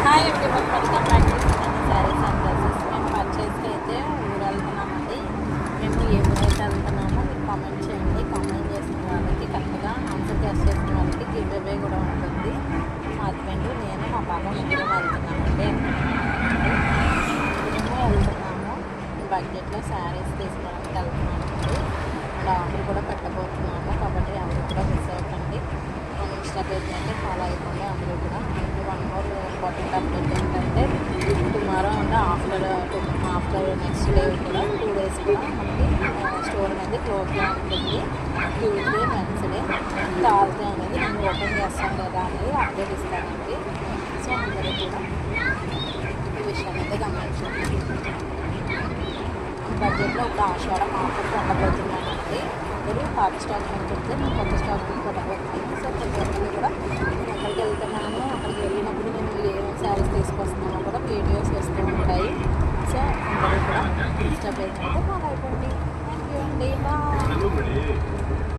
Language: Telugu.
Hi everyone, welcome back to saris and dresses. మేము పర్చేస్కి అయితే ఊరు వెళ్తున్నామండి. మేము ఏ ఊరైతే వెళ్తున్నామో మీకు కామెంట్ చేయండి. కామెంట్ చేసిన వాళ్ళకి కరెక్ట్గా ఆన్సర్ గెస్ చేసిన వాళ్ళకి గివ్ అవే కూడా ఉంటుంది. మా హస్బెండ్, నేను, మా పాప ముగ్గురు వెళ్తున్నామండి. మేము వెళ్తున్నాము బడ్జెట్లో శారీస్ తీసుకోవడానికి వెళ్తున్నామండి. అండ్ ఆర్డర్ కూడా పెట్టబోతున్నాము కాబట్టి అందరూ కూడా మిస్ అవ్వకండి. మన ఇన్స్టా పేజ్ అయితే ఫాలో అయిపోండి అందరూ కూడా. మనకి వన్ మోర్ ఇంపార్టెంట్ అప్డేట్ ఏంటంటే టుమారో అంటే ఆఫ్టర్ నెక్స్ట్ డే కూడా 2 days కూడా మనకి స్టోర్ అనేది క్లోజ్గా ఉంటుంది. ట్యూస్డే, వెన్స్డే, థర్స్డే అనేది నేను ఓపెన్ చేస్తాను లేదా అనేది అప్డేట్ ఇస్తానండి. సో అందరూ కూడా ఈ విషయాన్ని అయితే గమనించండి. బడ్జెట్లో ఒక ఆషాఢం ఆఫర్ కొనబోతున్నానండి. అందరూ పాత స్టాక్ కొంటే నేను కొత్త స్టాక్ కొనబోతున్నాను. సో ప్రతి ఒక్కరు కూడా నేను ఎక్కడికి వెళ్తున్నాను, అక్కడికి వెళ్ళినప్పుడు నేను ఏమేమి శారీస్ తీసుకొస్తున్నానో కూడా వీడియోస్ వస్తూ ఉంటాయి. సో అందరూ కూడా ఇష్టపడినైతే ఫాలో అయిపోండి. థ్యాంక్ యూ అండి. బాయ్.